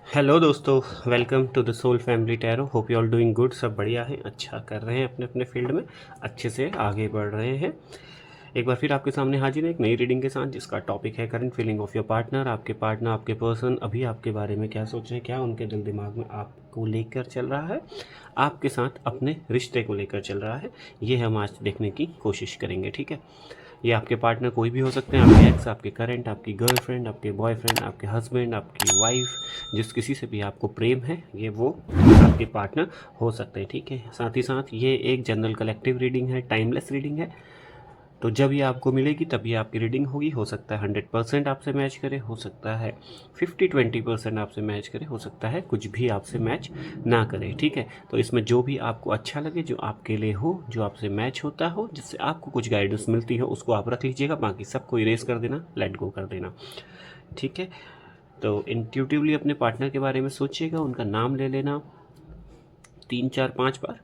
Hello दोस्तों, welcome to the soul family tarot. Hope you all doing good. सब बढ़िया है, अच्छा कर रहे हैं, अपने अपने फील्ड में अच्छे से आगे बढ़ रहे हैं। एक बार फिर आपके सामने हाजिर है एक नई रीडिंग के साथ, जिसका टॉपिक है current feeling of your partner. आपके पार्टनर, आपके पर्सन अभी आपके बारे में क्या सोच रहे हैं, क्या उनके दिल दिमाग में आपको लेकर चल रहा है, आपके साथ अपने रिश्ते को लेकर चल रहा है, ये हम आज देखने की कोशिश करेंगे। ठीक है, ये आपके पार्टनर कोई भी हो सकते हैं, आपके एक्स, आपके करंट, आपकी गर्लफ्रेंड, आपके बॉयफ्रेंड, आपके हस्बैंड, आपकी वाइफ, जिस किसी से भी आपको प्रेम है, ये वो आपके पार्टनर हो सकते हैं। ठीक है, साथ ही साथ ये एक जनरल कलेक्टिव रीडिंग है, टाइमलेस रीडिंग है। तो जब ये आपको मिलेगी तब ये आपकी रीडिंग होगी। हो सकता है 100% आपसे मैच करे, हो सकता है 50-20% आपसे मैच करे, हो सकता है कुछ भी आपसे मैच ना करे। ठीक है, तो इसमें जो भी आपको अच्छा लगे, जो आपके लिए हो, जो आपसे मैच होता हो, जिससे आपको कुछ गाइडेंस मिलती हो, उसको आप रख लीजिएगा। बाकी सबको इरेज कर देना, लेट गो कर देना। ठीक है, तो इंट्यूटिवली अपने पार्टनर के बारे में सोचिएगा, उनका नाम ले लेना 3-4-5 बार।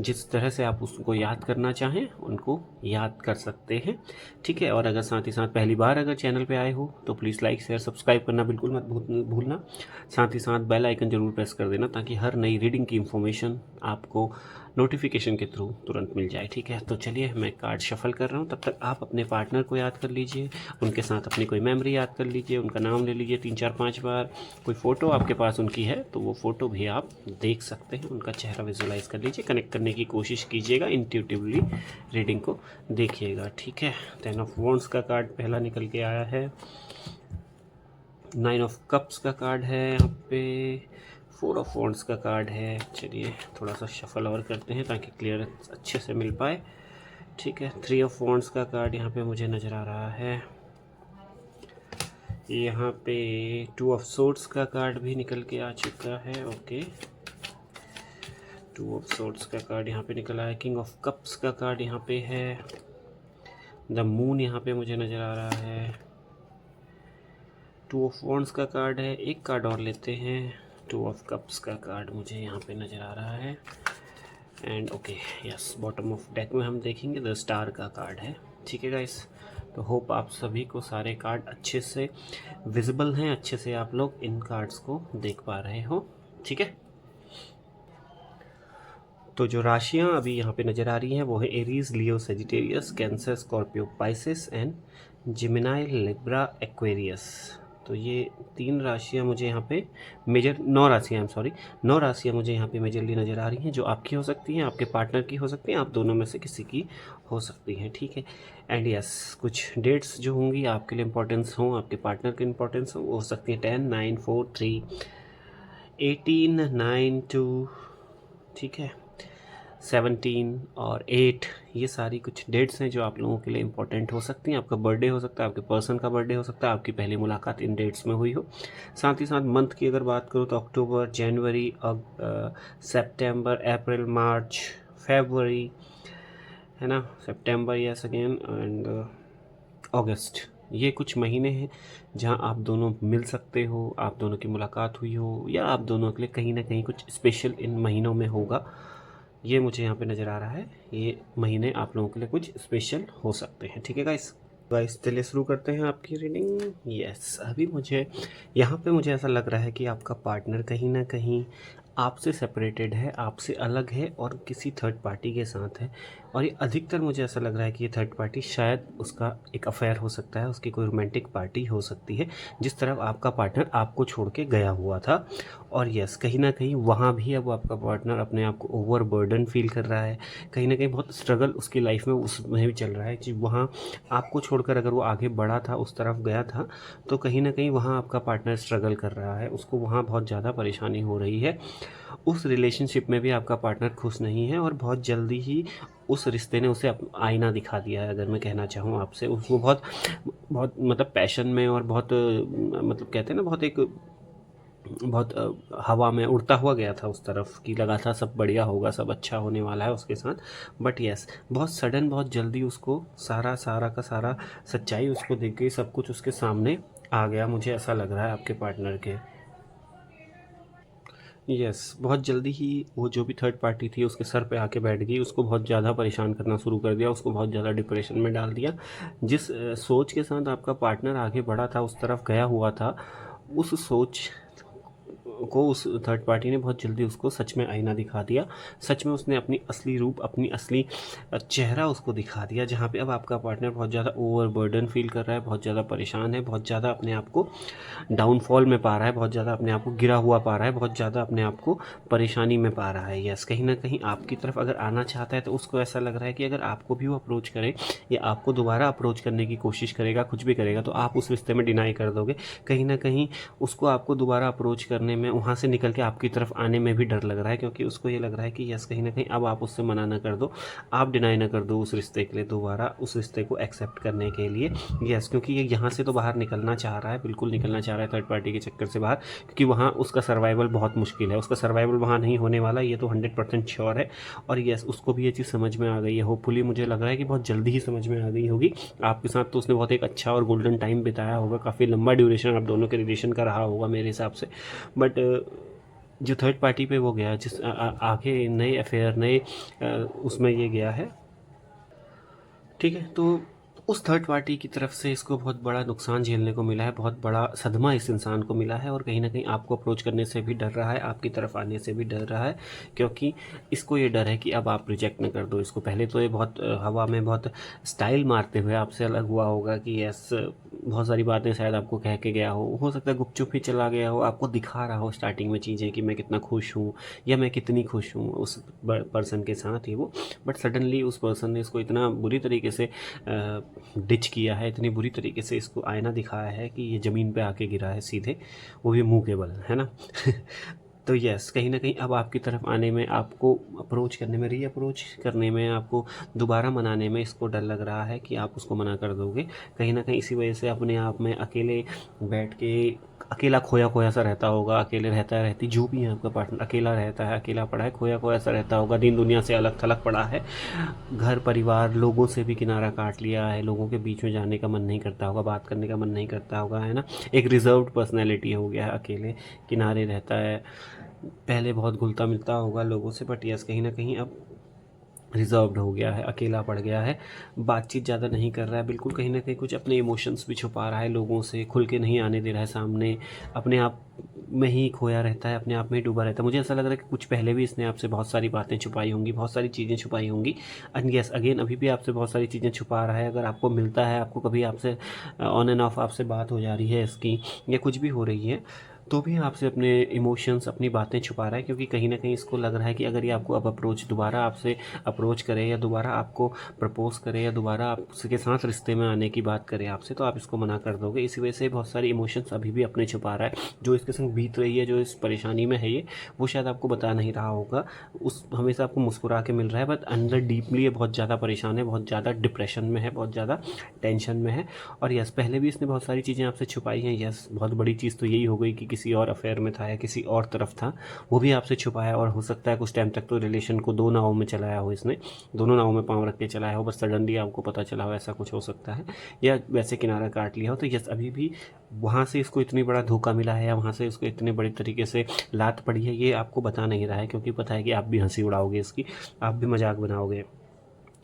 जिस तरह से आप उसको याद करना चाहें उनको याद कर सकते हैं। ठीक है, और अगर साथ ही साथ पहली बार अगर चैनल पे आए हो तो प्लीज़ लाइक शेयर सब्सक्राइब करना बिल्कुल मत भूलना। साथ ही साथ बेल आइकन ज़रूर प्रेस कर देना, ताकि हर नई रीडिंग की इन्फॉर्मेशन आपको नोटिफिकेशन के थ्रू तुरंत मिल जाए। ठीक है, तो चलिए मैं कार्ड शफल कर रहा हूँ, तब तक आप अपने पार्टनर को याद कर लीजिए, उनके साथ अपनी कोई मेमोरी याद कर लीजिए, उनका नाम ले लीजिए 3-4-5 बार। कोई फ़ोटो आपके पास उनकी है तो वो फ़ोटो भी आप देख सकते हैं, उनका चेहरा विजुलाइज कर लीजिए, कनेक्ट करने की कोशिश कीजिएगा, इंट्यूटिवली रीडिंग को देखिएगा। ठीक है, 10 ऑफ वॉन्ड्स का कार्ड पहला निकल के आया है, 9 ऑफ कप्स का कार्ड है यहाँ पे, 4 ऑफ वॉन्ड्स का कार्ड है। चलिए थोड़ा सा शफल और करते हैं ताकि क्लियर अच्छे से मिल पाए। ठीक है, 3 ऑफ वॉन्ड्स का कार्ड यहाँ पे मुझे नज़र आ रहा है। यहाँ पे 2 ऑफ सोर्ड्स का कार्ड भी निकल के आ चुका है। ओके, 2 ऑफ सोर्ड्स का कार्ड यहाँ पे निकला है। किंग ऑफ कप्स का कार्ड यहाँ पे है। द मून यहाँ पे मुझे नज़र आ रहा है। 2 ऑफ वॉन्ड्स का कार्ड है। एक कार्ड और लेते हैं। 2 ऑफ कप्स का कार्ड मुझे यहाँ पे नज़र आ रहा है। And okay, yes, bottom of deck में हम देखेंगे द स्टार का कार्ड है। ठीक है गाइस, तो होप आप सभी को सारे कार्ड अच्छे से विजिबल हैं, अच्छे से आप लोग इन कार्ड्स को देख पा रहे हो। ठीक है, तो जो राशियां अभी यहाँ पे नज़र आ रही हैं वो है Aries, Leo, Sagittarius, Cancer, Scorpio, Pisces and Gemini, Libra, Aquarius. तो ये 3 राशियाँ मुझे यहाँ पे मेजर 9 राशियाँ, सॉरी 9 राशियाँ मुझे यहाँ पे मेजरली नज़र आ रही हैं, जो आपकी हो सकती हैं, आपके पार्टनर की हो सकती हैं, आप दोनों में से किसी की हो सकती हैं। ठीक है, एंड यस, कुछ डेट्स जो होंगी आपके लिए इंपॉर्टेंस हों, आपके पार्टनर के इंपॉर्टेंस हों, वो हो सकती हैं 10, 9, 4, 3, 18, 9, 2, ठीक है, 17 और 8। ये सारी कुछ डेट्स हैं जो आप लोगों के लिए इंपॉर्टेंट हो सकती हैं। आपका बर्थडे हो सकता है, आपके पर्सन का बर्थडे हो सकता है, आपकी पहली मुलाकात इन डेट्स में हुई हो। साथ ही साथ मंथ की अगर बात करूँ तो अक्टूबर, जनवरी, सितंबर, अप्रैल, मार्च, फरवरी, है ना, सितंबर, यस अगेन, एंड अगस्त। ये कुछ महीने हैं जहां आप दोनों मिल सकते हो, आप दोनों की मुलाकात हुई हो, या आप दोनों के लिए कहीं ना कहीं कुछ स्पेशल इन महीनों में होगा। ये मुझे यहाँ पे नज़र आ रहा है, ये महीने आप लोगों के लिए कुछ स्पेशल हो सकते हैं। ठीक है गाइस, चलिए शुरू करते हैं आपकी रीडिंग। यस, अभी मुझे यहाँ पे मुझे ऐसा लग रहा है कि आपका पार्टनर कहीं ना कहीं आपसे सेपरेटेड है, आपसे अलग है और किसी थर्ड पार्टी के साथ है। और ये अधिकतर मुझे ऐसा लग रहा है कि ये थर्ड पार्टी शायद उसका एक अफेयर हो सकता है, उसकी कोई रोमांटिक पार्टी हो सकती है, जिस तरफ आपका पार्टनर आपको छोड़ के गया हुआ था। और यस, कहीं ना कहीं वहाँ भी अब आपका पार्टनर अपने आप को ओवर बर्डन फील कर रहा है, कहीं ना कहीं बहुत स्ट्रगल उसकी लाइफ में उसमें भी चल रहा है कि वहाँ आपको छोड़कर अगर वो आगे बढ़ा था, उस तरफ गया था, तो कहीं ना कहीं वहाँ आपका पार्टनर स्ट्रगल कर रहा है, उसको वहाँ बहुत ज़्यादा परेशानी हो रही है। उस रिलेशनशिप में भी आपका पार्टनर खुश नहीं है, और बहुत जल्दी ही उस रिश्ते ने उसे आईना दिखा दिया है। अगर मैं कहना चाहूँ आपसे, उसको बहुत बहुत मतलब पैशन में और बहुत मतलब कहते हैं ना, बहुत हवा में उड़ता हुआ गया था उस तरफ, कि लगा था सब बढ़िया होगा, सब अच्छा होने वाला है उसके साथ। बट यस, बहुत सडन, बहुत जल्दी उसको सारा सारा का सारा सच्चाई उसको दिख गई, सब कुछ उसके सामने आ गया, मुझे ऐसा लग रहा है आपके पार्टनर के। यस, बहुत जल्दी ही वो जो भी थर्ड पार्टी थी उसके सर पे आके बैठ गई, उसको बहुत ज़्यादा परेशान करना शुरू कर दिया, उसको बहुत ज़्यादा डिप्रेशन में डाल दिया। जिस सोच के साथ आपका पार्टनर आगे बढ़ा था, उस तरफ गया हुआ था, उस सोच को उस थर्ड पार्टी ने बहुत जल्दी उसको सच में आईना दिखा दिया। सच में उसने अपनी असली रूप, अपनी असली चेहरा उसको दिखा दिया, जहाँ पे अब आपका पार्टनर बहुत ज़्यादा ओवरबर्डन फील कर रहा है, बहुत ज़्यादा परेशान है, बहुत ज़्यादा अपने आप को डाउनफॉल में पा रहा है, बहुत ज़्यादा अपने आप को गिरा हुआ पा रहा है, बहुत ज़्यादा अपने आप को परेशानी में पा रहा है। यस, कहीं ना कहीं आपकी तरफ अगर आना चाहता है तो उसको ऐसा लग रहा है कि अगर आपको भी वो अप्रोच करे या आपको दोबारा अप्रोच करने की कोशिश करेगा, कुछ भी करेगा, तो आप उस रिश्ते में डिनाई कर दोगे। कहीं ना कहीं उसको आपको दोबारा अप्रोच करने में, वहाँ से निकल के आपकी तरफ आने में भी डर लग रहा है, क्योंकि उसको ये लग रहा है कि यस, कहीं ना कहीं अब आप उससे मना ना कर दो, आप डिनाई ना कर दो उस रिश्ते के लिए, दोबारा उस रिश्ते को एक्सेप्ट करने के लिए। यस, क्योंकि ये यहाँ से तो बाहर निकलना चाह रहा है, बिल्कुल निकलना चाह रहा है थर्ड पार्टी के चक्कर से बाहर, क्योंकि वहाँ उसका सर्वाइवल बहुत मुश्किल है, उसका सर्वाइवल वहाँ नहीं होने वाला, ये तो 100% श्योर है। और यस, उसको भी ये चीज़ समझ में आ गई है, होपफुली मुझे लग रहा है कि बहुत जल्दी ही समझ में आ गई होगी। आपके साथ तो उसने बहुत एक अच्छा और गोल्डन टाइम बिताया होगा, काफ़ी लंबा ड्यूरेशन आप दोनों के रिलेशन का रहा होगा मेरे हिसाब से। बट जो थर्ड पार्टी पे वो गया, जिस आगे नए अफेयर, नए उसमें ये गया है, ठीक है, तो उस थर्ड पार्टी की तरफ से इसको बहुत बड़ा नुकसान झेलने को मिला है, बहुत बड़ा सदमा इस इंसान को मिला है, और कहीं ना कहीं आपको अप्रोच करने से भी डर रहा है, आपकी तरफ आने से भी डर रहा है, क्योंकि इसको ये डर है कि अब आप रिजेक्ट न कर दो इसको। पहले तो ये बहुत हवा में बहुत स्टाइल मारते हुए आपसे अलग हुआ होगा कि यस, बहुत सारी बातें शायद आपको कह के गया हो सकता है गुपचुप ही चला गया हो, आपको दिखा रहा हो स्टार्टिंग में चीज़ें कि मैं कितना खुश हूँ या मैं कितनी खुश हूँ उस पर्सन के साथ ही वो, बट सडनली उस पर्सन ने इसको इतना बुरी तरीके से डिच किया है, इतनी बुरी तरीके से इसको आईना दिखाया है कि ये ज़मीन पे आके गिरा है सीधे, वो भी मुंह के बल, है ना। तो यस, कहीं ना कहीं अब आपकी तरफ आने में, आपको अप्रोच करने में, री अप्रोच करने में, आपको दोबारा मनाने में इसको डर लग रहा है कि आप उसको मना कर दोगे। कहीं ना कहीं इसी वजह से अपने आप में अकेले बैठ के अकेला खोया खोया सा रहता होगा, अकेले रहती जो भी है आपका पार्टनर अकेला रहता है, अकेला पड़ा है, खोया खोया सा रहता होगा, दिन दुनिया से अलग थलग पड़ा है, घर परिवार लोगों से भी किनारा काट लिया है, लोगों के बीच में जाने का मन नहीं करता होगा, बात करने का मन नहीं करता होगा, है ना। एक रिजर्व्ड पर्सनैलिटी हो गया है, अकेले किनारे रहता है, पहले बहुत घुलता मिलता होगा लोगों से, बट यस, कहीं ना कहीं अब रिजर्व्ड हो गया है, अकेला पड़ गया है, बातचीत ज़्यादा नहीं कर रहा है, बिल्कुल कहीं ना कहीं कुछ अपने इमोशंस भी छुपा रहा है, लोगों से खुल के नहीं आने दे रहा है सामने, अपने आप में ही खोया रहता है, अपने आप में ही डूबा रहता है। मुझे ऐसा लग रहा है कि कुछ पहले भी इसने आपसे बहुत सारी बातें छुपाई होंगी, बहुत सारी चीज़ें छुपाई होंगी, एंड यस अगेन अभी भी आपसे बहुत सारी चीज़ें छुपा रहा है। अगर आपको मिलता है, आपको कभी आपसे ऑन एंड ऑफ आपसे बात हो जा रही है इसकी, या कुछ भी हो रही है, तो भी आपसे अपने इमोशंस, अपनी बातें छुपा रहा है, क्योंकि कहीं ना कहीं इसको लग रहा है कि अगर ये आपको अब दोबारा आपसे अप्रोच करे, या दोबारा आपको प्रपोज करे, या दोबारा आपके साथ रिश्ते में आने की बात करे आपसे, तो आप इसको मना कर दोगे। इसी वजह से बहुत सारी इमोशंस अभी भी अपने छुपा रहा है, जो इसके संग बीत रही है, जो इस परेशानी में है ये, वो शायद आपको बता नहीं रहा होगा। उस हमेशा आपको मुस्कुरा के मिल रहा है, बट अंदर डीपली ये बहुत ज़्यादा परेशान है, बहुत ज़्यादा डिप्रेशन में है, बहुत ज़्यादा टेंशन में है। और यस, पहले भी इसने बहुत सारी चीज़ें आपसे छुपाई हैं। यस, बहुत बड़ी चीज़ तो यही हो गई कि किसी और अफेयर में था या किसी और तरफ था, वो भी आपसे छुपाया, और हो सकता है कुछ टाइम तक तो रिलेशन को दो नावों में चलाया हो, इसने दोनों नावों में पाँव रख के चलाया हो, बस सडनली आपको पता चला हो, ऐसा कुछ हो सकता है, या वैसे किनारा काट लिया हो। तो यस, अभी भी वहाँ से इसको इतनी बड़ा धोखा मिला है, या वहाँ से इसको इतने बड़े तरीके से लात पड़ी है, ये आपको बता नहीं रहा है, क्योंकि पता है कि आप भी हंसी उड़ाओगे इसकी, आप भी मजाक बनाओगे,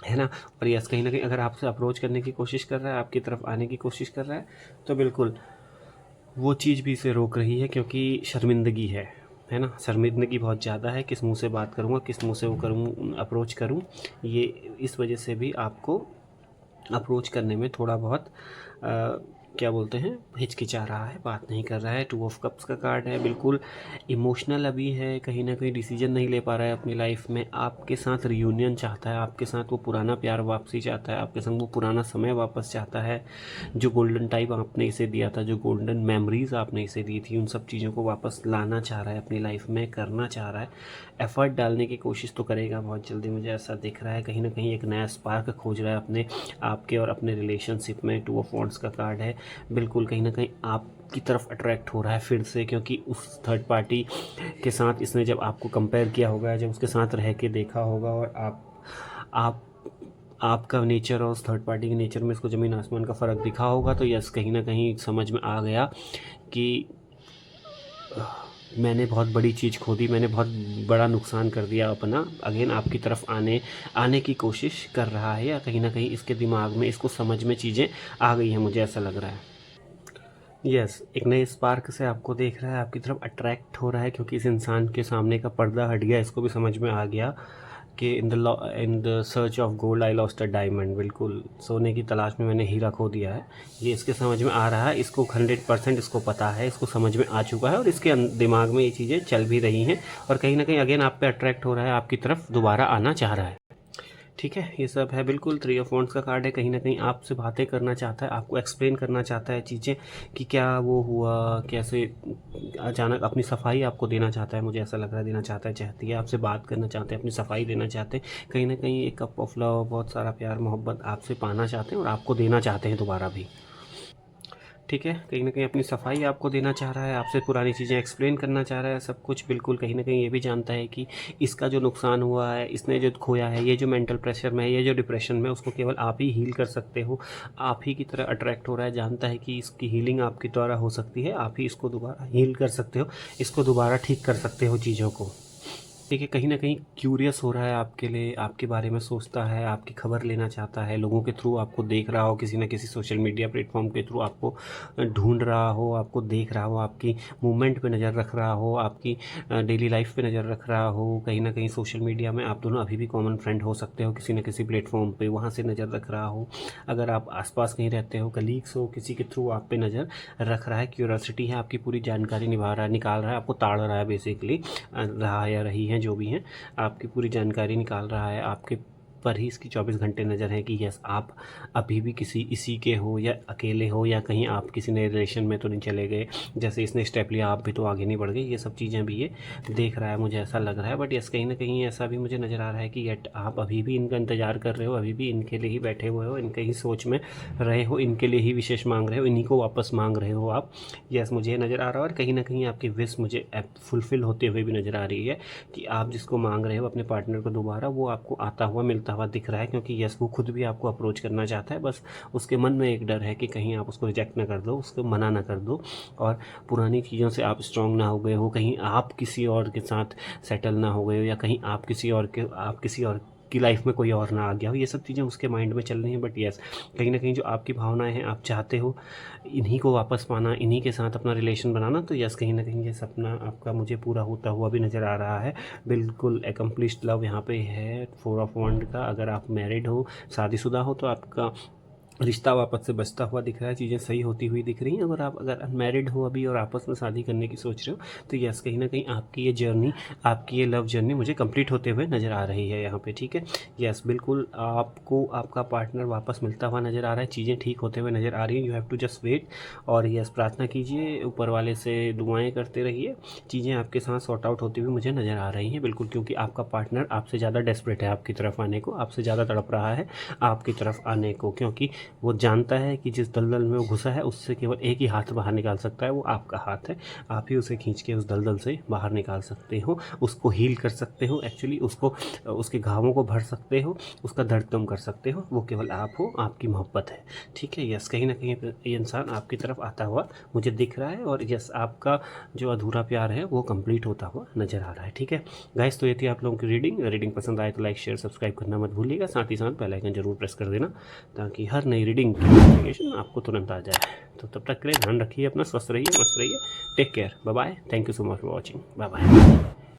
है ना। और यस, कहीं ना कहीं अगर आपसे अप्रोच करने की कोशिश कर रहा है, आपकी तरफ आने की कोशिश कर रहा है, तो बिल्कुल वो चीज़ भी इसे रोक रही है, क्योंकि शर्मिंदगी है ना, शर्मिंदगी बहुत ज़्यादा है, किस मुंह से बात करूँगा, किस मुंह से वो करूँ, अप्रोच करूँ, ये इस वजह से भी आपको अप्रोच करने में थोड़ा बहुत क्या बोलते हैं, हिचकिचा रहा है, बात नहीं कर रहा है। 2 ऑफ कप्स का कार्ड है, बिल्कुल इमोशनल अभी है, कहीं ना कहीं डिसीजन नहीं ले पा रहा है अपनी लाइफ में, आपके साथ रियूनियन चाहता है, आपके साथ वो पुराना प्यार वापसी चाहता है, आपके संग वो पुराना समय वापस चाहता है, जो गोल्डन टाइम आपने इसे दिया था, जो गोल्डन मेमोरीज आपने इसे दी थी, उन सब चीज़ों को वापस लाना चाह रहा है, अपनी लाइफ में करना चाह रहा है, एफर्ट डालने की कोशिश तो करेगा बहुत जल्दी, मुझे ऐसा दिख रहा है। कहीं ना कहीं एक नया स्पार्क खोज रहा है अपने आपके और अपने रिलेशनशिप में। 2 ऑफ वॉन्ड्स का कार्ड है, बिल्कुल कहीं ना कहीं आपकी तरफ अट्रैक्ट हो रहा है फिर से, क्योंकि उस थर्ड पार्टी के साथ इसने जब आपको कंपेयर किया होगा, जब उसके साथ रह के देखा होगा, और आपका नेचर और उस थर्ड पार्टी के नेचर में इसको ज़मीन आसमान का फ़र्क दिखा होगा, तो यस कहीं ना कहीं समझ में आ गया कि मैंने बहुत बड़ी चीज़ खो दी, मैंने बहुत बड़ा नुकसान कर दिया अपना। अगेन आपकी तरफ आने की कोशिश कर रहा है, या कहीं ना कहीं इसके दिमाग में, इसको समझ में चीज़ें आ गई हैं, मुझे ऐसा लग रहा है। यस, एक नए स्पार्क से आपको देख रहा है, आपकी तरफ अट्रैक्ट हो रहा है, क्योंकि इस इंसान के सामने का पर्दा हट गया। इसको भी समझ में आ गया कि in the search of gold I lost a diamond. बिल्कुल, सोने की तलाश में मैंने हीरा खो दिया है। ये इसके समझ में आ रहा है, इसको 100% इसको पता है, इसको समझ में आ चुका है और इसके दिमाग में ये चीज़ें चल भी रही हैं और कहीं ना कहीं अगेन आप पे अट्रैक्ट हो रहा है, आपकी तरफ दोबारा आना चाह रहा है। ठीक है, ये सब है। बिल्कुल 3 ऑफ वांड्स का कार्ड है। कहीं ना कहीं आपसे बातें करना चाहता है, आपको एक्सप्लेन करना चाहता है चीज़ें कि क्या वो हुआ, कैसे अचानक अपनी सफाई आपको देना चाहता है। मुझे ऐसा लग रहा है देना चाहता है, चाहती है, आपसे बात करना चाहते हैं, अपनी सफाई देना चाहते हैं। कहीं ना कहीं एक कप ऑफ लव, बहुत सारा प्यार मोहब्बत आपसे पाना चाहते हैं और आपको देना चाहते हैं दोबारा भी। ठीक है, कहीं ना कहीं अपनी सफाई आपको देना चाह रहा है, आपसे पुरानी चीज़ें एक्सप्लेन करना चाह रहा है, सब कुछ। बिल्कुल कहीं ना कहीं ये भी जानता है कि इसका जो नुकसान हुआ है, इसने जो खोया है, ये जो मेंटल प्रेशर में है, ये जो डिप्रेशन में, उसको केवल आप ही हील कर सकते हो। आप ही की तरह अट्रैक्ट हो रहा है, जानता है कि इसकी हीलिंग आपके द्वारा हो सकती है, आप ही इसको दोबारा हील कर सकते हो, इसको दोबारा ठीक कर सकते हो चीज़ों को। ठीक है, कहीं ना कहीं क्यूरियस हो रहा है आपके लिए, आपके बारे में सोचता है, आपकी खबर लेना चाहता है, लोगों के थ्रू आपको देख रहा हो, किसी न किसी सोशल मीडिया प्लेटफॉर्म के थ्रू आपको ढूंढ रहा हो, आपको देख रहा हो, आपकी मूवमेंट पे नज़र रख रहा हो, आपकी डेली लाइफ पे नज़र रख रहा हो। कहीं ना कहीं सोशल मीडिया में आप दोनों अभी भी कॉमन फ्रेंड हो सकते हो किसी न किसी प्लेटफॉर्म पे, वहाँ से नज़र रख रहा हो। अगर आप आसपास कहीं रहते हो, कलीग्स हो, किसी के थ्रू आप पे नज़र रख रहा है, क्यूरियोसिटी है, आपकी पूरी जानकारी निभा रहा है, निकाल रहा है, आपको ताड़ रहा है बेसिकली, रहा है या रही है जो भी हैं, आपकी पूरी जानकारी निकाल रहा है, आपके पर ही इसकी 24 घंटे नज़र है कि यस आप अभी भी किसी इसी के हो या अकेले हो, या कहीं आप किसी नए रिलेशन में तो नहीं चले गए, जैसे इसने स्टेप लिया आप भी तो आगे नहीं बढ़ गए। ये सब चीज़ें भी ये देख रहा है, मुझे ऐसा लग रहा है। बट यस, कहीं ना कहीं ऐसा भी मुझे नज़र आ रहा है कि यट आप अभी भी इनका इंतज़ार कर रहे हो, अभी भी इनके लिए ही बैठे हुए हो, इनके ही सोच में रहे हो, इनके लिए ही विशेष मांग रहे हो, इन्हीं को वापस मांग रहे हो आप। यस, मुझे नज़र आ रहा है और कहीं ना कहीं आपकी विश मुझे फुलफ़िल होते हुए भी नज़र आ रही है कि आप जिसको मांग रहे हो अपने पार्टनर को दोबारा, वो आपको आता हुआ मिलता हुआ दिख रहा है। क्योंकि यस, वो खुद भी आपको अप्रोच करना चाहता है, बस उसके मन में एक डर है कि कहीं आप उसको रिजेक्ट ना कर दो, उसको मना ना कर दो और पुरानी चीज़ों से आप स्ट्रांग ना हो गए हो, कहीं आप किसी और के साथ सेटल ना हो गए हो, या कहीं आप किसी और की लाइफ में कोई और ना आ गया हो। ये सब चीज़ें उसके माइंड में चल रही हैं। बट यस, कहीं ना कहीं जो आपकी भावनाएं हैं, आप चाहते हो इन्हीं को वापस पाना, इन्हीं के साथ अपना रिलेशन बनाना। तो यस, कहीं ना कहीं ये सपना आपका मुझे पूरा होता हुआ भी नज़र आ रहा है। बिल्कुल एकम्प्लिश्ड लव यहाँ पे है 4 ऑफ वांड का। अगर आप मैरिड हो, शादीशुदा हो, तो आपका रिश्ता वापस से बचता हुआ दिख रहा है, चीज़ें सही होती हुई दिख रही हैं। अगर अनमैरिड हो अभी और आपस में शादी करने की सोच रहे हो, तो यस, कहीं ना कहीं आपकी ये जर्नी, आपकी ये लव जर्नी मुझे कंप्लीट होते हुए नज़र आ रही है यहाँ पे। ठीक है, यस, बिल्कुल आपको आपका पार्टनर वापस मिलता हुआ नज़र आ रहा है, चीज़ें ठीक होते हुए नज़र आ रही हैं। You have to just wait और यस, प्रार्थना कीजिए, ऊपर वाले से दुआएँ करते रहिए, चीज़ें आपके साथ सॉर्ट आउट होती हुई मुझे नज़र आ रही हैं। बिल्कुल, क्योंकि आपका पार्टनर आपसे ज़्यादा डेस्परेट है आपकी तरफ आने को, आपसे ज़्यादा तड़प रहा है आपकी तरफ आने को, क्योंकि वो जानता है कि जिस दलदल में वो घुसा है उससे केवल एक ही हाथ बाहर निकाल सकता है, वो आपका हाथ है। आप ही उसे खींच के उस दलदल से बाहर निकाल सकते हो, उसको हील कर सकते हो, एक्चुअली उसको, उसके घावों को भर सकते हो, उसका दर्द कम कर सकते हो। वो केवल आप हो, आपकी मोहब्बत है। ठीक है, यस, कहीं ना कहीं ये इंसान आपकी तरफ आता हुआ मुझे दिख रहा है और यस, आपका जो अधूरा प्यार है वो कंप्लीट होता हुआ नज़र आ रहा है। ठीक है गाइस, तो ये थी आप लोगों की रीडिंग पसंद आए तो लाइक शेयर सब्सक्राइब करना मत भूलिएगा, साथ ही साथ बेल आइकन जरूर प्रेस कर देना ताकि हर नई रीडिंग की नोटिफिकेशन आपको तुरंत आ जाए। तो तब तक के लिए ध्यान रखिए अपना, स्वस्थ रहिए, मस्त रहिए, take care, bye bye, thank you so much for watching, bye bye.